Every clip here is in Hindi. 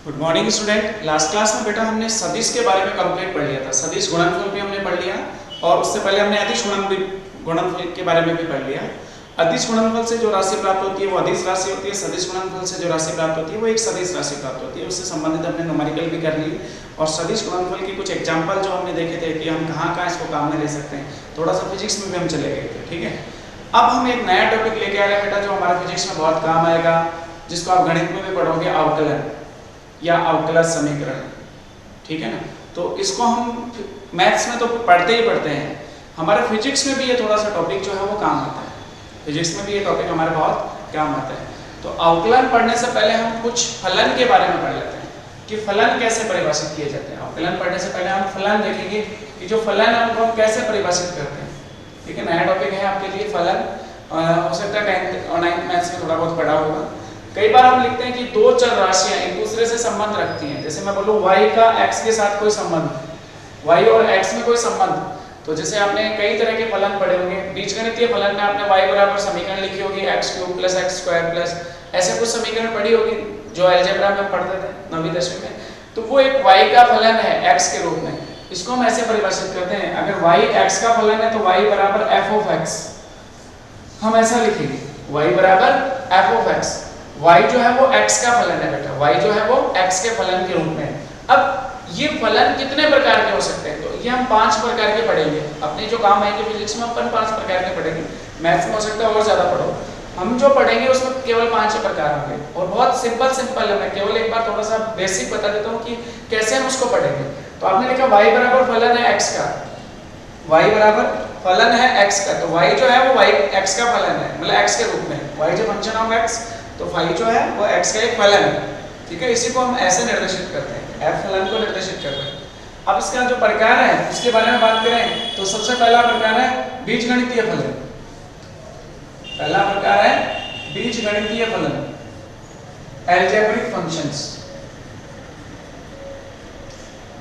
Good morning student. Last class में बेटा हमने सदिश के बारे में कंप्लीट पढ़ लिया था। सदिश गुणनफल भी हमने पढ़ लिया और उससे पहले हमने अदिश गुणनफल के बारे में भी पढ़ लिया। अदिश गुणनफल से जो राशि प्राप्त होती है वो अदिश राशि होती है। सदिश गुणनफल से जो राशि प्राप्त होती है वो एक सदिश राशि प्राप्त होती है। उससे संबंधित हमने न्यूमेरिकल भी कर ली और सदिश गुणनफल की कुछ एग्जाम्पल जो हमने देखे थे कि हम कहाँ कहाँ इसको काम में ले सकते हैं। थोड़ा सा फिजिक्स में भी हम चले गए थे। ठीक है, अब हम एक नया टॉपिक लेके आ रहे हैं बेटा जो हमारे फिजिक्स में बहुत काम आएगा, जिसको आप गणित में भी पढ़ोगे, अवकलन या अवकलज समीकरण। ठीक है ना, तो इसको हम मैथ्स में तो पढ़ते ही पढ़ते हैं, हमारे फिजिक्स में भी ये थोड़ा सा टॉपिक जो है वो काम आता है। फिजिक्स में भी ये टॉपिक हमारे बहुत काम आता है। तो अवकलन पढ़ने से पहले हम कुछ फलन के बारे में पढ़ लेते हैं कि फलन कैसे परिभाषित किए जाते हैं। अवकलन पढ़ने से पहले हम फलन देखेंगे कि जो फलन है उनको हम कैसे परिभाषित करते हैं। ठीक है, नया टॉपिक है आपके लिए फलन। हो सकता है 10th और 9th मैथ्स में थोड़ा बहुत पढ़ा होगा। कई बार हम लिखते हैं कि दो चर राशियां एक दूसरे से संबंध रखती हैं। जैसे मैं बोलूं y का x के साथ कोई संबंध, y और x में कोई संबंध, तो जैसे आपने कई तरह के फलन पढ़े होंगे। बीजगणितीय फलन में आपने y बराबर समीकरण लिखी होगी x³ + x² प्लस ऐसे कुछ समीकरण पढ़ी होगी जो अलजेब्रा में हम पढ़ते थे 9वीं 10वीं में। तो वो एक y का फलन है x के रूप में। इसको हम ऐसे परिभाषित करते हैं, अगर y x का फलन है तो y बराबर f(x), हम ऐसा लिखेंगे y बराबर f(x). y जो है वो x का फलन है बेटा, y जो है वो x के फलन के रूप में है। अब ये फलन कितने प्रकार के हो सकते हैं, तो ये हम 5 प्रकार के पढ़ेंगे। अपने जो काम आएंगे फिजिक्स में अपन 5 प्रकार के पढ़ेंगे। मैथ्स में हो सकता है और ज्यादा पढ़ो, हम जो पढ़ेंगे उसमें केवल 5 प्रकार होंगे और बहुत सिंपल है। मैं केवल एक बार थोड़ा सा बेसिक बता देता हूँ कि कैसे हम उसको पढ़ेंगे। तो आपने लिखा y बराबर फलन है x का, y बराबर फलन है x का, तो y जो है वो y x का फलन है, मतलब x के रूप में। y जो फंक्शन ऑफ x, तो फाई जो है वो x का एक फलन है। ठीक है, इसी को हम ऐसे निर्देशित करते हैं, f फलन को निर्देशित करते हैं। अब इसका जो प्रकार है इसके बारे में बात करें तो सबसे पहला प्रकार है बीजगणितीय फलन। पहला प्रकार है बीजगणितीय फलन, अलजेब्रिक फंक्शंस।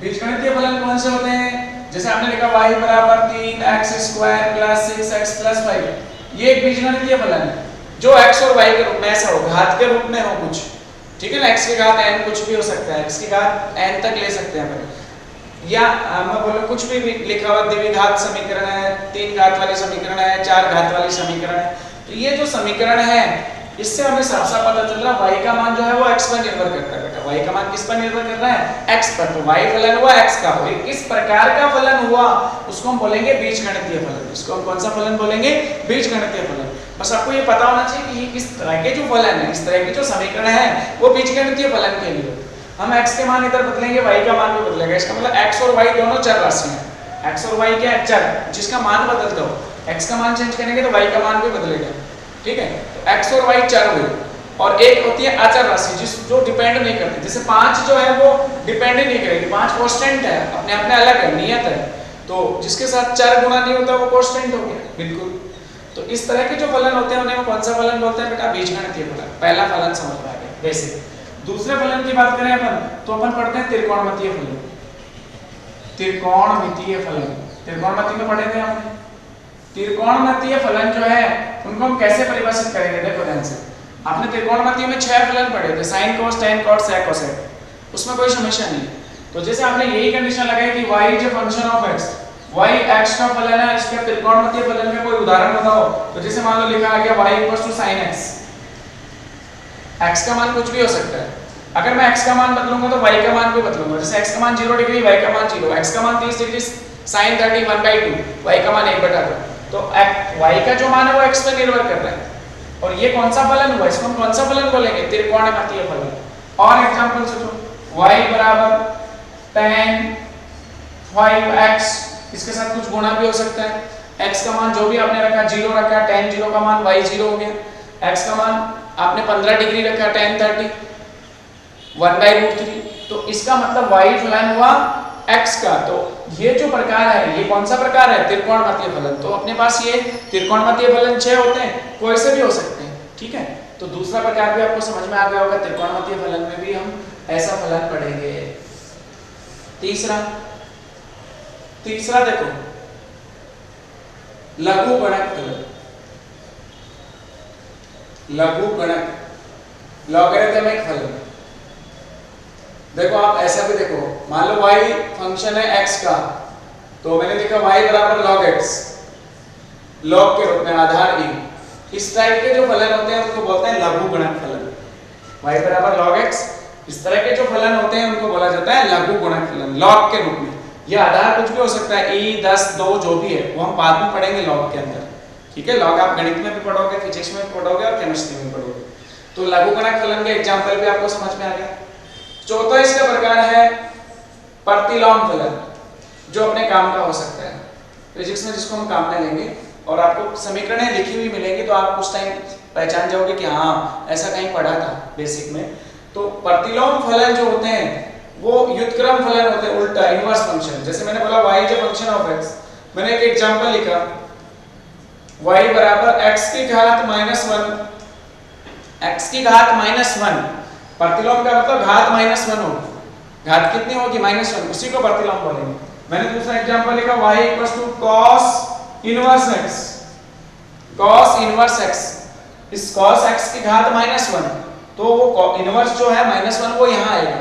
बीजगणितीय फलन कौन से होते हैं? जैसे आपने लिखा y बराबर 3x² + 6x + 5, ये एक बीजगणितीय फलन है जो x और y के रूप में ऐसा हो, घात के रूप में हो कुछ। ठीक है ना, x की घात n कुछ भी हो सकता है, x की घात n तक ले सकते हैं अपन। या मैं बोलूं कुछ भी लिखा हुआ द्विघात समीकरण है, 3 घात वाली समीकरण है, 4 घात वाली समीकरण है। तो ये जो समीकरण है इससे हमें साफ साफ पता चल रहा है y का मान जो है वो x पर निर्भर करता है बेटा। y का मान किस पर निर्भर कर रहा है? x पर। तो y फलन हुआ x का, किस प्रकार का फलन हुआ उसको हम बोलेंगे बीजगणितीय फलन। इसको हम कौन सा फलन बोलेंगे? बीजगणितीय फलन। बस आपको ये पता होना चाहिए कि ये किस तरह के जो फलन है, इस तरह के जो समीकरण है वो बीजगणितीय फलन के लिए। हम x के मान इधर बदलेंगे, y का मान भी बदलेगा। इसका मतलब x और y दोनों चर राशियां हैं। x और y क्या है? चर, जिसका मान बदलता हो। x का मान चेंज करेंगे तो y का मान भी बदलेगा। ठीक है, तो x और y चर हुए और एक होती है अचर राशि जो डिपेंड नहीं करती। जैसे 5 जो है वो डिपेंड ही नहीं करेगी, 5 कांस्टेंट है, अपने आप में अलग है, नियत है। तो जिसके साथ चर गुणा नहीं होता वो कांस्टेंट हो गया बिल्कुल। तो इस तरह के जो फलन होते हैं उन्हें कौन सा फलन बोलते हैं बेटा? बीजगणितीय फलन। पहला फलन समझ में आ गया बेसिक। दूसरे फलन की बात करें अपन तो अपन पढ़ते हैं त्रिकोणमितीय फलन। त्रिकोणमितीय फलन, त्रिकोणमिति में पढ़े थे हमने। त्रिकोणमितीय फलन जो है उनको हम कैसे परिभाषित करेंगे? देखो ध्यान से, आपने त्रिकोणमिति में 6 फलन पढ़े थे, sin cos tan cot sec cosec, उसमें कोई समस्या नहीं। तो जैसे आपने यही कंडीशन लगाई कि y is a function of x, y x का फलन है, इसके त्रिकोणमितीय फलन का कोई उदाहरण बताओ। तो जैसे मान लो लिखा आ गया y = sin x, x का मान कुछ भी हो सकता है। अगर मैं x का मान बदलूंगा तो y का मान भी बदलूंगा। जैसे x का मान 0 डिग्री, y का मान 0, x का मान 30 डिग्री, sin 30 1/2, y का मान 1/2। तो y का जो मान है वो x पर निर्भर कर रहा है। और ये कौन सा फलन हुआ? इसको हम कौन सा फलन बोलेंगे? त्रिकोणमितीय फलन। और एग्जांपल सोचो, y बराबर tan 5x, इसके साथ कुछ गुणा भी हो सकता है। x का मान जो भी आपने रखा 0 रखा, tan 0 का मान y 0 हो गया। x का मान आपने 15 डिग्री रखा, tan 30 1/√3। तो इसका मतलब y फलन हुआ x का। तो ये जो प्रकार है ये कौन सा प्रकार है? त्रिकोणमितीय फलन। तो अपने पास ये त्रिकोणमितीय फलन 6 होते हैं, कोई से भी हो सकते हैं। ठीक है, तो दूसरा प्रकार भी आपको समझ में आ गया होगा। त्रिकोणमितीय फलन में भी हम ऐसा फलन पढ़ेंगे। तीसरा देखो, लघुगणक फलन। लघुगणक, लॉगरिथमिक फलन। देखो आप ऐसा भी देखो, मान लो y फंक्शन है x का, तो मैंने लिखा y बराबर log x, log के रूप में आधार e। इस टाइप के जो फलन होते हैं उनको बोलते हैं लघु गुणक फलन। y बराबर log x, इस तरह के जो फलन होते हैं उनको बोला जाता है लघु गुणक फलन, log के रूप में। ये आधार कुछ भी हो सकता है, e 10 2 जो भी है वो हम बाद में पढ़ेंगे log के अंदर, ठीक है। log आप गणित में भी पढ़ोगे, फिजिक्स में भी पढ़ोगे और केमिस्ट्री में भी पढ़ोगे। तो लघु गुणक फलन के एग्जांपल भी आपको समझ में आ गया। चौथा इसका प्रकार है प्रतिलोम फलन, जो अपने काम का हो सकता है फिजिक्स में, जिसको हम काम में लेंगे और आपको समीकरणें लिखी हुई मिलेंगी तो आप उस टाइम पहचान जाओगे कि हाँ ऐसा कहीं पढ़ा था बेसिक में। तो प्रतिलोम फलन जो होते हैं वो व्युत्क्रम फलन होते हैं, उल्टा इनवर्स फंक्शन। जैसे मैंने बोला y is a function of x, मैंने एक एग्जांपल लिखा y बराबर x की घात -1, x की घात -1, प्रतिलोम का मतलब घात -1 होगी, घात कितनी होगी -1, उसी को प्रतिलोम बोलेंगे। मैंने दूसरा एग्जांपल लिखा y cos inverse x, cos inverse x, इस cos x की घात -1, तो वो इनवर्स जो है -1 वो यहाँ आएगा,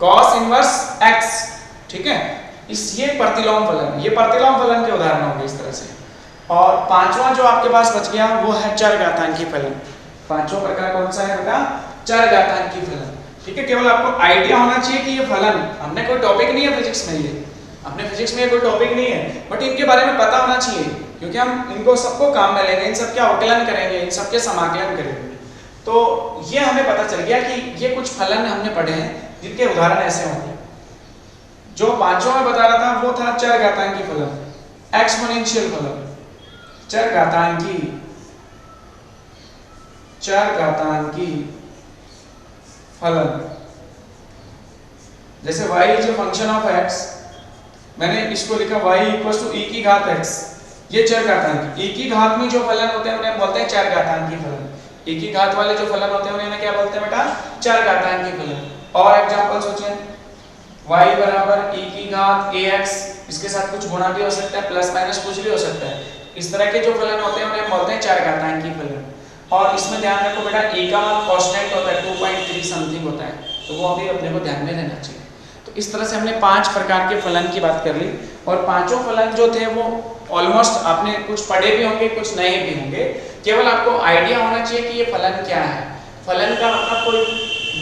cos इनवर्स x, ठीक है। ये प्रतिलोम फलन, ये प्रतिलोम फलन के उदाहरण होंगे इस तरह से। और पांचवा जो आपके पास बच गया वो है चरघातांकी फलन। पांचवा प्रकार कौन सा है बेटा? चरघातांकी फलन, ठीक है। केवल आपको आइडिया होना चाहिए कि ये फलन, हमने कोई टॉपिक नहीं है फिजिक्स में, ये अपने फिजिक्स में कोई टॉपिक नहीं है, बट इनके बारे में पता होना चाहिए, क्योंकि हम इनको सबको काम में लेंगे, इन सबके अवकलन करेंगे, इन सबके समाकलन करेंगे। तो ये हमें पता चल गया कि ये कुछ फलन हमने पढ़े हैं जिनके उदाहरण ऐसे होंगे। जो पांचवा में बता रहा था वो था चरघातांकी फलन, एक्सपोनेंशियल फलन, चरघातांकी फलन। जैसे y is a function of x, मैंने इसको लिखा y इक्वल्स टू e की घात x, ये चरघातांकी। e की घात में जो फलन होते हैं उन्हें बोलते हैं चरघातांकी फलन। e की घात वाले जो फलन होते हैं उन्हें क्या बोलते हैं बेटा? चरघातांकी फलन। और एग्जांपल सोचें, y बराबर e की घात ax, इसके साथ कुछ गुणा भी हो सकता है, प्लस माइनस कुछ भी हो सकता है। इस तरह के जो फलन होते हैं उन्हें बोलते हैं चरघातांकी फलन। और इसमें ध्यान रखो बेटा, e का मान कांस्टेंट होता है, 2.3 समथिंग होता है, तो वो अभी अपने को ध्यान में रहना चाहिए। तो इस तरह से हमने 5 प्रकार के फलन की बात कर ली, और पांचों फलन जो थे वो ऑलमोस्ट आपने कुछ पढ़े भी होंगे, कुछ नए भी होंगे। केवल आपको आइडिया होना चाहिए कि ये फलन क्या है। फलन का मतलब कोई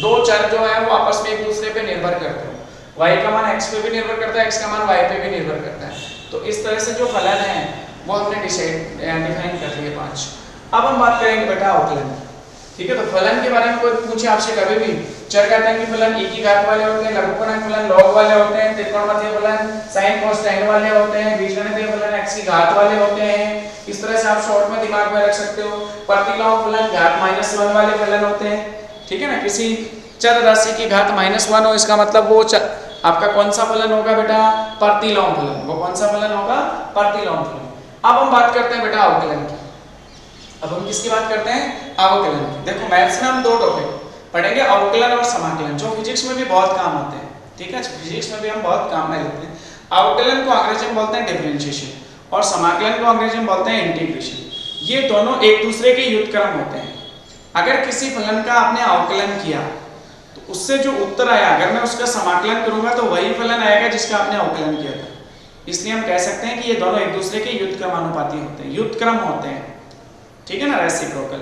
दो चर जो है वो आपस में एक दूसरे पे निर्भर करते हो, y का मान x पे भी निर्भर करता है, x का मान y पे भी निर्भर करता है। तो इस तरह से जो फलन है वो हमने डिफाइन कर लिए 5। अब हम बात करेंगे बेटा अवकलन, ठीक है। तो फलन के बारे में कोई पूछे आपसे कभी भी, चरघातांकी फलन e की घात वाले होते हैं, लघुगणक फलन log वाले होते हैं, त्रिकोणमितीय फलन sin cos tan वाले होते हैं, बीजगणितीय फलन x की घात वाले होते हैं। इस तरह से आप शॉर्ट में दिमाग में रख सकते हो। प्रतिलोम फलन घात -1 वाले फलन होते हैं, ठीक है ना। किसी चर राशि की घात -1 हो, इसका मतलब वो आपका कौन सा फलन होगा बेटा? प्रतिलोम फलन। वो कौन सा फलन होगा? प्रतिलोम फलन। अब हम बात करते हैं बेटा अवकलन की। अब हम किसकी बात करते हैं? अवकलन की। देखो मैथ्स में हम 2 टॉपिक पढ़ेंगे, अवकलन और समाकलन, जो फिजिक्स में भी बहुत काम आते हैं, ठीक है। फिजिक्स में भी हम बहुत काम में लेते हैं। अवकलन को अंग्रेजी में बोलते हैं डिफरेंशिएशन और समाकलन को अंग्रेजी में बोलते हैं इंटीग्रेशन। ये दोनों एक दूसरे के व्युत्क्रम होते हैं। अगर किसी फलन का आपने अवकलन किया तो उससे जो उत्तर आया, अगर मैं उसका समाकलन करूंगा तो वही फलन आएगा जिसका आपने अवकलन किया था। इसलिए हम कह सकते हैं कि ये दोनों एक दूसरे के व्युत्क्रमानुपाती होते हैं, व्युत्क्रम होते हैं, ठीक है ना, रेसिप्रोकल।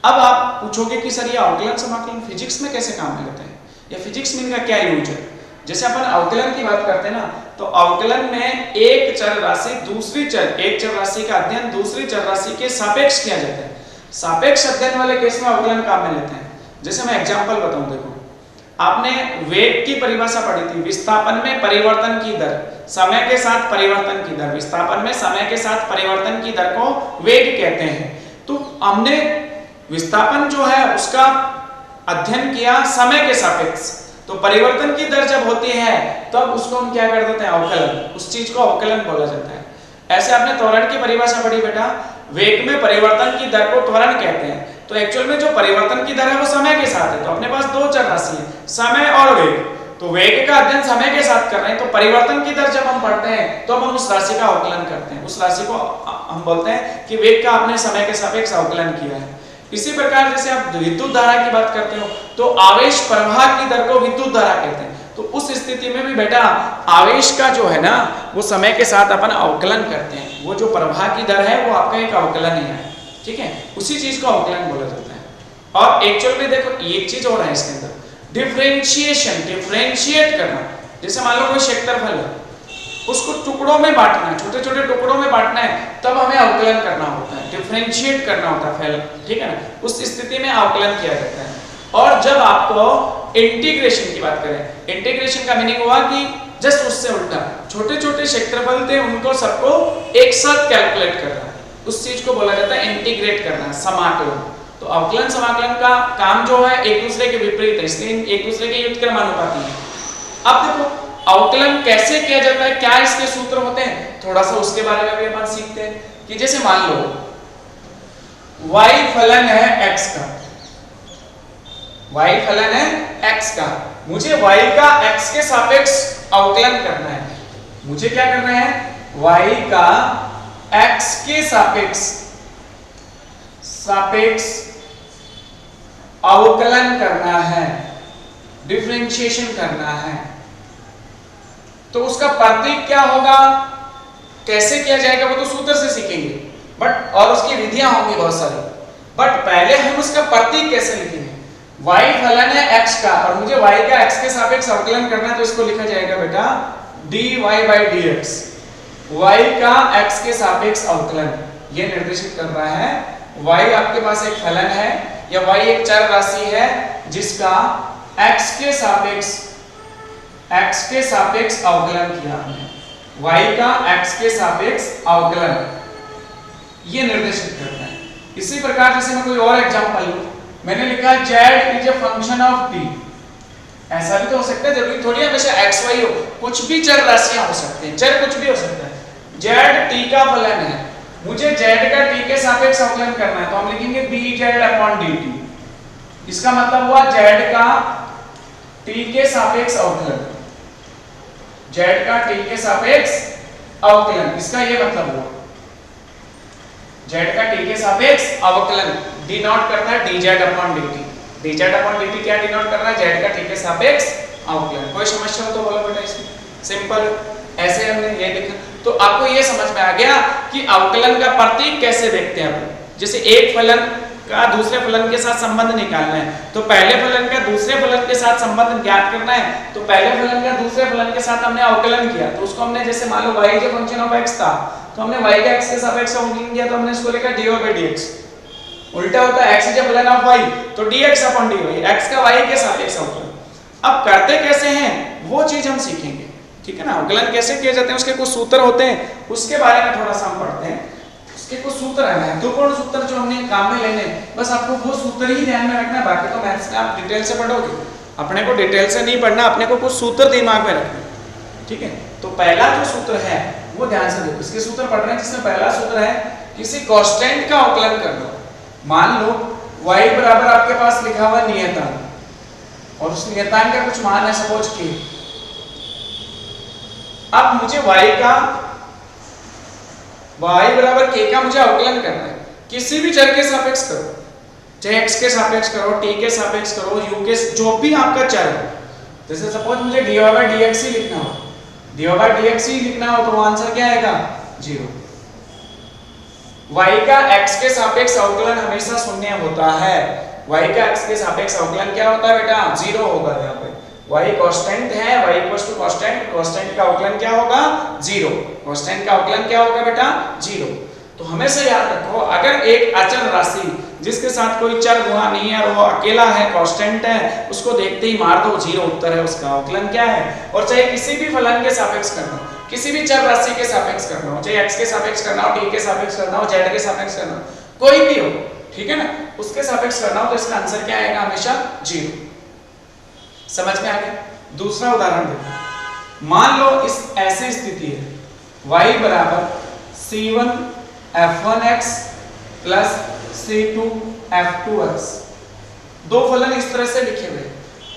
अब आप पूछोगे कि सर ये अवकलन समाकलन फिजिक्स में कैसे काम में लेते हैं, या फिजिक्स में इनका क्या यूज है? जैसे अपन अवकलन की बात करते हैं ना, तो अवकलन में एक चर राशि एक चर राशि का अध्ययन दूसरी चर राशि के सापेक्ष किया जाता है। सापेक्ष अध्ययन वाले केस में अवकलन काम में लेते हैं। जैसे मैं एग्जांपल बताऊं, देखो आपने वेग की परिभाषा पढ़ी थी, विस्थापन में परिवर्तन की दर, समय के साथ परिवर्तन की दर, विस्थापन में समय के साथ परिवर्तन की दर को वेग कहते हैं। तो हमने विस्थापन जो है उसका अध्ययन किया समय के सापेक्ष, तो परिवर्तन की दर जब होती है तब तो उसको हम क्या कर देते हैं? अवकलन। उस चीज को अवकलन बोला जाता है। ऐसे आपने त्वरण की परिभाषा पढ़ी बेटा, वेग में परिवर्तन की दर को त्वरण कहते हैं। तो एक्चुअल में जो परिवर्तन की दर है वो समय के साथ है। तो अपने पास 2 चर राशि है, समय और वेग। तो वेग का अध्ययन समय के साथ कर रहे हैं, तो परिवर्तन की दर जब हम पढ़ते हैं तो हम उस राशि का अवकलन करते हैं। उस राशि को हम बोलते हैं कि वेग का आपने समय के सापेक्ष अवकलन किया है। इसी प्रकार जैसे आप विद्युत धारा की बात करते हो तो आवेश प्रवाह की दर को विद्युत धारा कहते हैं। तो उस स्थिति में भी बेटा आवेश का जो है ना वो समय के साथ अपन अवकलन करते हैं। वो जो प्रवाह की दर है वो आपका एक अवकलन ही है, ठीक है, उसी चीज को अवकलन बोला जाता है। और एक्चुअल में देखो एक चीज और है इसके अंदर, डिफरेंशिएशन, डिफरेंशिएट करना। जैसे मान लो कोई क्षेत्रफल है, उसको टुकड़ों में बांटना है, छोटे छोटे टुकड़ों में बांटना है, तब हमें अवकलन करना होता है, डिफरेंशिएट करना होता है फैल, ठीक है ना, उस स्थिति में अवकलन किया जाता है। और जब आपको इंटीग्रेशन की बात करें, इंटीग्रेशन का मीनिंग हुआ कि जस्ट उससे उल्टा, छोटे छोटे क्षेत्रफल थे उनको सबको एक साथ कैलकुलेट करना, उस चीज को बोला जाता है इंटीग्रेट करना, समाकलन। तो अवकलन समाकलन का काम जो है एक दूसरे के विपरीत है, इसलिए एक दूसरे के व्युत्क्रमानुपाती है। अब देखो अवकलन कैसे किया जाता है, क्या इसके सूत्र होते हैं, थोड़ा सा उसके बारे में भी अपन सीखते हैं। कि जैसे मान लो y फलन है x का, y फलन है x का, मुझे y का x के सापेक्ष अवकलन करना है। मुझे क्या करना है, y का x के सापेक्ष अवकलन करना है, डिफरेंशिएशन करना है। तो उसका प्रतीक क्या होगा, कैसे किया जाएगा वो तो सूत्र से सीखेंगे, बट और उसकी विधियां होंगी बहुत सारी, बट पहले हम उसका प्रतीक कैसे लिखेंगे। y फलन है x का और मुझे y का x के सापेक्ष अवकलन करना है, तो इसको लिखा जाएगा बेटा dy/dx, y का x के सापेक्ष अवकलन ये निर्देशित कर रहा है। y आपके पास एक फलन है या y एक चर राशि है जिसका x के सापेक्ष अवकलन किया हमने, y का x के सापेक्ष अवकलन ये निर्देशित करता है। इसी प्रकार जैसे मैं कोई और एग्जांपल लूं, मैंने लिखा z is a function of t, ऐसा भी तो हो सकता है, जरूरी थोड़ी हमेशा x y हो, कुछ भी चर राशियां हो सकते हैं, चर कुछ भी हो सकता है। z t का फलन है, मुझे z का t के सापेक्ष अवकलन करना है, तो हम लिखेंगे dz/dt। इसका मतलब हुआ z का t के सापेक्ष अवकलन, z का t के सापेक्ष अवकलन, इसका ये मतलब हुआ z का t के सापेक्ष अवकलन डिनोट करता है dz/dt। dz/dt क्या डिनोट कर रहा है, z का t के सापेक्ष अवकलन। कोई समस्या हो तो बोलो बेटा, इसमें सिंपल ऐसे हमने ये लिखा। तो आपको ये समझ में आ गया कि अवकलन का प्रतीक कैसे देखते हैं अपन। जैसे एक फलन का दूसरे फलन के साथ संबंध निकालना है, तो पहले फलन का दूसरे फलन के साथ संबंध ज्ञात करना है, तो पहले फलन का दूसरे फलन के साथ हमने अवकलन किया, तो उसको हमने जैसे मान लो y के फंक्शन ऑफ x था, तो हमने y का x के सापेक्ष अवकलन किया, तो हमने इसको लिखा dy/dx। उल्टा होता है x इज अ फलन ऑफ y, तो dx/dy, x का y के सापेक्ष अवकलन। अब करते कैसे हैं वो चीज हम सीखेंगे, ठीक है ना। अवकलन कैसे किए जाते हैं उसके कुछ सूत्र होते हैं, उसके बारे में थोड़ा सा हम पढ़ते हैं। उसके कुछ सूत्र है, महत्वपूर्ण सूत्र जो हमने काम में लेने, बस आपको वो सूत्र ही ध्यान में रखना है, बाकी तो मैथ्स में आप डिटेल से पढ़ोगे, अपने को डिटेल से नहीं पढ़ना, अपने को कुछ सूत्र दिमाग में रखना, ठीक है। तो पहला जो सूत्र है वो ध्यान से देखो, इसके सूत्र पढ़ रहे हैं, जिसमें पहला सूत्र है किसी कांस्टेंट का अवकलन कर लो। मान लो y बराबर आपके पास लिखा हुआ नियतांक और उस नियतांक का कुछ मान है सपोज k। अब मुझे y बराबर k का मुझे अवकलन करना है, किसी भी चर के सापेक्ष करो, चाहे x के सापेक्ष करो, t के सापेक्ष करो, u के, जो भी आपका चर है। जैसे सपोज मुझे dy/dx ही लिखना हो, dy/dx ही लिखना हो, तो आंसर क्या आएगा 0। y का x के सापेक्ष अवकलन हमेशा शून्य होता है, y का x के सापेक्ष अवकलन क्या होता है बेटा 0 होगा। यहाँ पे y कांस्टेंट है, y कांस्टेंट, कांस्टेंट का अवकलन क्या होगा 0, कांस्टेंट का अवकलन क्या होगा बेटा 0। तो हमेशा याद रखो, अगर एक अचर राशि जिसके साथ कोई चर गुणा नहीं है और वो अकेला है, कांस्टेंट है, उसको देखते ही मार दो 0 उत्तर है, उसका अवकलन क्या है। और चाहे किसी भी फलन के सापेक्ष करना हो, किसी भी चर राशि के सापेक्ष करना हो, चाहे x के सापेक्ष करना हो, t के सापेक्ष करना हो, z के सापेक्ष करना हो, कोई भी हो, ठीक है ना, उसके सापेक्ष करना हो, तो इसका आंसर क्या आएगा हमेशा 0। समझ में आ गया। दूसरा उदाहरण देखो, मान लो इस ऐसी स्थिति है y बराबर c1 f1x plus c2 f2x। दो फलन इस तरह से लिखे हुए,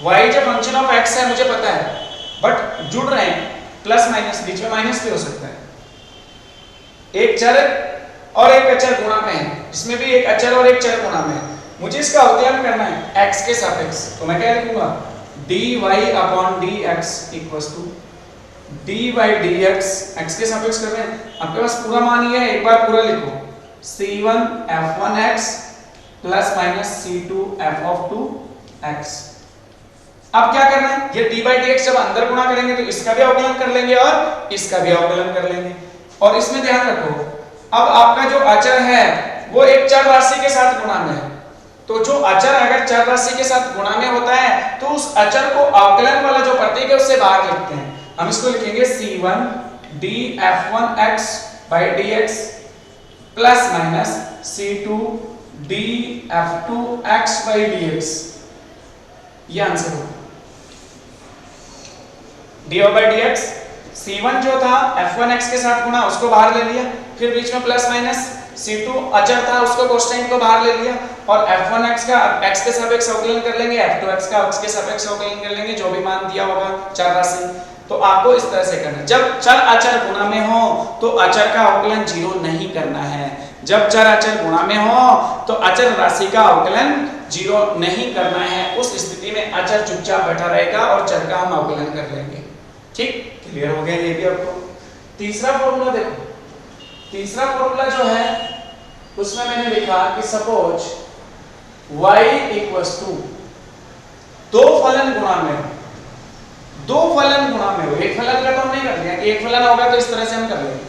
y जो फंक्शन ऑफ x है मुझे पता है, बट जुड़ रहे हैं प्लस माइनस, बीच में माइनस भी हो सकता है। एक चर और एक अचर गुणा में है, इसमें भी एक अचर और एक चर गुणा में है, मुझे इसका अवकलन करना है x के सापेक्ष, तो मैं क्या लिखूंगा dy upon dx equals to dy dx, x के सापेक्ष कर रहे हैं, आपके पास पूरा मान ये है, एक बार पूरा लिखो c1 f1x plus minus c2 f(2x). अब क्या करना है, ये dy dx जब अंदर गुणा करेंगे तो इसका भी अवकलन कर लेंगे और इसका भी अवकलन कर लेंगे। और इसमें ध्यान रखो, अब आपका जो अचर है वो एक चर राशि के साथ गुणा में है, तो जो अचर अगर चर राशि के साथ गुणा में होता है तो उस अचर को अवकलन वाला जो प्रतीक है उससे बाहर लिखते हैं। हम इसको लिखेंगे c1 df1x dx plus minus c2 df2x dx, ये आंसर होगा dy dx। c1 जो था f1x के साथ गुणा उसको बाहर ले लिया, फिर बीच में प्लस माइनस c2 अचर था उसको कोष्टेंट को बाहर ले लिया, और f1x का x के सापेक्ष अवकलन कर लेंगे, f2x का x के सापेक्ष अवकलन कर लेंगे, जो भी मान दिया होगा चर राशि। तो आपको इस तरह से करना है, जब चर अचर गुणा में हो तो अचर का अवकलन जीरो नहीं करना है, जब चर अचर गुणा में हो तो अचर राशि का अवकलन जीरो नहीं करना है, उस स्थिति में अचर चुपचाप बैठा रहेगा और चर का हम अवकलन कर लेंगे। ठीक, क्लियर हो गया ये भी आपको। तीसरा फॉर्मूला देखो, तीसरा फॉर्मूला जो है उसमें मैंने लिखा कि सपोज y इक्वल्स टू दो फलन गुणा में हो, दो फलन गुणा में हो, एक फलन का तो हम नहीं कर लिया कि एक फलन होगा तो इस तरह से हम कर लेंगे।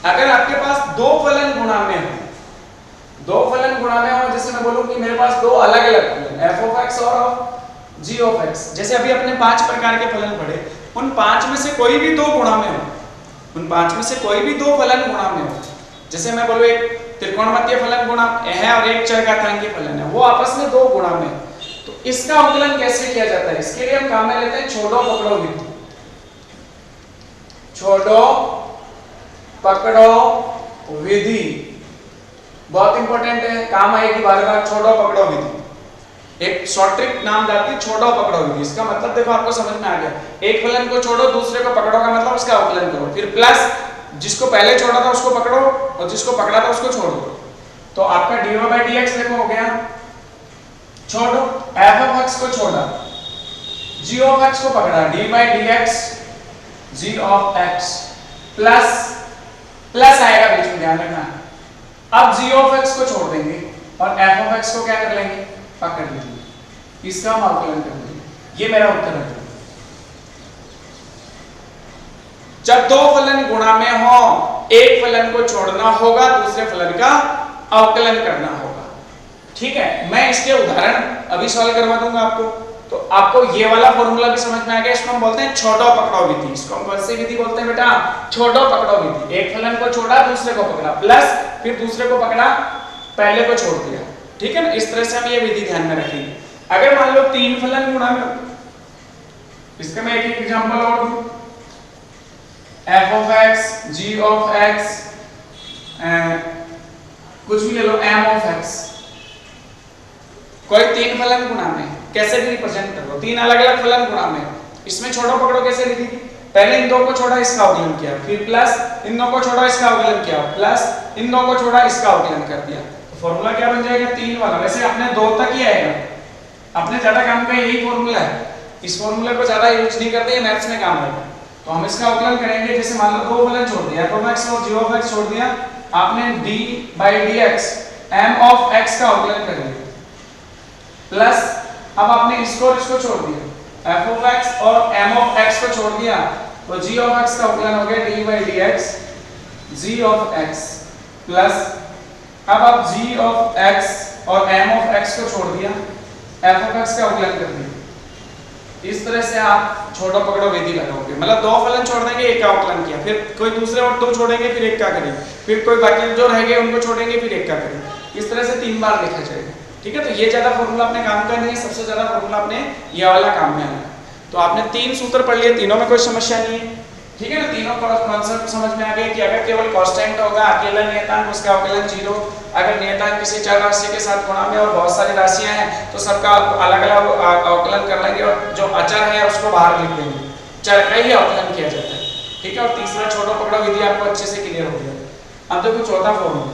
अगर आपके पास दो फलन गुणा में हो, दो फलन गुणा में हो, जैसे मैं बोलूं कि मेरे पास दो अलग अलग फलन f(x) और g(x), जैसे अभी अपने 5 प्रकार के फलन पढ़े, उन 5 में से कोई भी दो गुणा में हो, उन 5 में से कोई भी दो फलन गुणा में हो, जैसे मैं बोलूं एक त्रिकोणमितीय फलन गुणा है और एक चरघातांकी फलन है, वो आपस में दो गुणा में, तो इसका अवकलन कैसे किया जाता है, इसके लिए हम काम में लेते हैं छोड़ो पकड़ो विधि। छोड़ो पकड़ो विधि बहुत इंपॉर्टेंट है, काम आएगी बार बार। छोड़ो पकड़ो विधि एक शॉर्ट ट्रिक नाम जाती है छोड़ो पकड़ो विधि। इसका मतलब देखो आपको समझ में आ गया, एक फलन को छोड़ो दूसरे को पकड़ो का मतलब उसका अवकलन करो, फिर प्लस जिसको पहले छोड़ा था उसको पकड़ो और जिसको पकड़ा था उसको छोड़ो, तो आपका dy dx देखो हो गया। छोड़ो f(x) को छोड़ा, g(x) को पकड़ा, dy dx g(x) प्लस आएगा बीच में, ध्यान रखना। अब g(x) को छोड़ देंगे और f(x) को क्या कर लेंगे, पकड़ लेंगे, इसका हम अवकलन कर लेंगे। ये मेरा उत्तर है। जब दो फलन गुणा में हो, एक फलन को छोड़ना होगा, दूसरे फलन का अवकलन करना होगा। ठीक है, मैं इसके उदाहरण अभी सॉल्व करवा दूंगा आपको, तो आपको ये वाला फॉर्मूला भी समझ में आ गया। इसको हम बोलते हैं छोड़ो पकड़ो विधि। इसको हम कौन सी विधि बोलते हैं बेटा, छोड़ो पकड़ो विधि। एक फलन को छोड़ा दूसरे को पकड़ा, प्लस फिर दूसरे को पकड़ा पहले को छोड़ दिया। ठीक है ना, इस तरह से हम ये विधि ध्यान में रखेंगे। अगर मान लो तीन फलन गुणा में, इसका मैं एक एग्जांपल और दूं, f(x), g(x), कुछ भी ले लो, m(x), कोई तीन फलन गुणा में, कैसे भी रिप्रेजेंट कर लो, तीन अलग अलग फलन गुणा में। इसमें छोड़ो पकड़ो कैसे लिखी, पहले इन दो को छोड़ा इसका अवकलन किया, फिर प्लस इन दो को छोड़ा इसका अवकलन किया, प्लस इन दो को छोड़ा इसका अवकलन कर दिया, तो फॉर्मूला क्या बन जाएगा, तीन वाला। वैसे अपने दो तक ही आएगा, अपने ज्यादा काम का यही फॉर्मूला है, इस फॉर्मूले को ज्यादा यूज नहीं करते, मैथ्स में काम आएगा। तो हम इसका अवकलन करेंगे, जैसे मान लो दो फलन छोड़ दिया, f(x) और g(x) छोड़ दिया, आपने d/dx m(x) का अवकलन कर लिया, प्लस अब आपने इसको और इसको छोड़ दिया, f(x) और m(x) को छोड़ दिया, तो g(x) का अवकलन हो गया d/dx g(x), प्लस अब आप g(x) और m(x) को छोड़ दिया, f(x) का अवकलन कर दिया। इस तरह से आप छोड़ो पकड़ो विधि लगाओगे, मतलब दो फलन छोड़ देंगे, एक का अवकलन किया, फिर कोई दूसरे और दो छोड़ेंगे, फिर एक का करेंगे, फिर कोई बाकी जो रह गए उनको छोड़ेंगे, फिर एक का करेंगे। इस तरह से 3 बार लिखा जाएगा। ठीक है, तो ये ज्यादा फॉर्मूला अपने काम का नहीं है, सबसे ज्यादा फॉर्मूला अपने ये वाला काम में आना। तो आपने 3 सूत्र पढ़ लिए, तीनों में कोई समस्या नहीं है। ठीक है ना, तीनों कॉन्सेप्ट समझ में आ गए कि अगर केवल कांस्टेंट होगा, अकेला नियतांक, उसका अवकलन 0, अगर नियतांक किसी चर राशि के साथ गुणा में और बहुत सारी राशियां हैं तो सबका अलग अलग अवकलन कर लेंगे और जो अचर है उसको बाहर लिख देंगे, चर का ही अवकलन किया जाता है। ठीक है, और तीसरा छोड़ो पकड़ो विधि आपको अच्छे से क्लियर हो गया। अब देखो चौथा फॉर्मूला,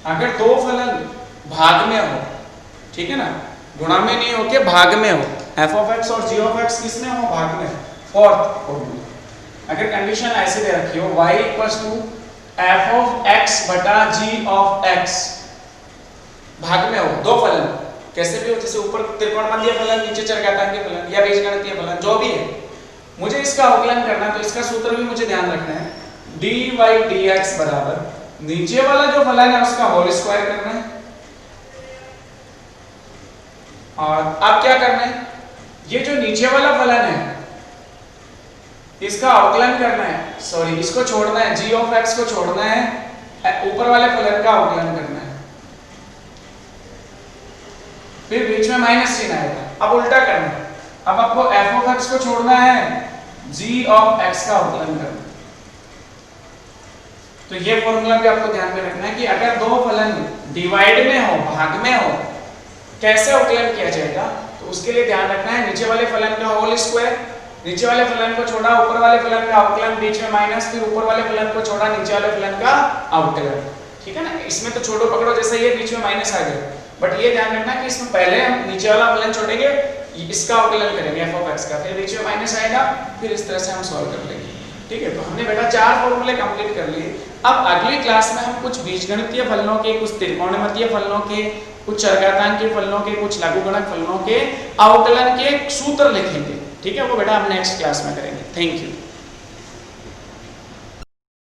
अगर दो फलन भाग में हो, ठीक है ना, गुणा में नहीं हो के भाग में हो, f ऑफ x और g ऑफ x किसमें हो, भाग में। फोर्थ फॉर्मूला, अगर कंडीशन ऐसे दे रखी हो y equals to f of x बटा g ऑफ x, भाग में हो दो फलन, कैसे भी हो, जैसे ऊपर त्रिकोणमितीय फलन, नीचे चरघातांकीय फलन या बीजगणितीय फलन, जो भी है, मुझे इसका अवकलन करना है, तो इसका सूत्र भी मुझे ध्यान रखना है, dy dx बराबर नीचे वाला जो फलन है उसका होल स्क्वायर करना है, और अब क्या करना है, ये जो नीचे वाला फलन है इसका अवकलन करना है, सॉरी इसको छोड़ना है, g ऑफ x को छोड़ना है, ऊपर वाले फलन का अवकलन करना है, फिर बीच में माइनस चिन्ह आएगा। अब उल्टा करना है, अब आपको f ऑफ x को छोड़ना है, g ऑफ x का अवकलन करना है। तो ये फॉर्मूला भी आपको ध्यान में रखना है कि अगर दो फलन डिवाइड में हो, भाग में हो, कैसे अवकलन किया जाएगा, तो उसके लिए ध्यान रखना है नीचे वाले फलन का होल स्क्वायर, नीचे वाले फलन को छोड़ा, ऊपर वाले फलन का अवकलन, बीच में माइनस, फिर ऊपर वाले फलन को छोड़ा, नीचे वाले फलन का अवकलन, ठीक है ना। इसमें तो छोड़ो पकड़ो जैसे ये बीच में माइनस आ गया, बट ये ध्यान रखना कि इसमें पहले हम नीचे वाला फलन छोड़ेंगे, इसका अवकलन करेंगे f ऑफ x का, फिर बीच में माइनस आएगा, फिर इस तरह से हम सॉल्व कर लेंगे, ठीक है। तो हमने बेटा 4 फॉर्मूले कंप्लीट कर लिए। अब अगली क्लास में हम कुछ बीजगणितीय फलनों के, कुछ त्रिकोणमितीय फलनों के, कुछ चरघातांकीय फलनों के, कुछ लघुगणक फलनों के अवकलन के सूत्र लिखेंगे, ठीक है। वो बेटा हम नेक्स्ट क्लास में करेंगे। Thank you.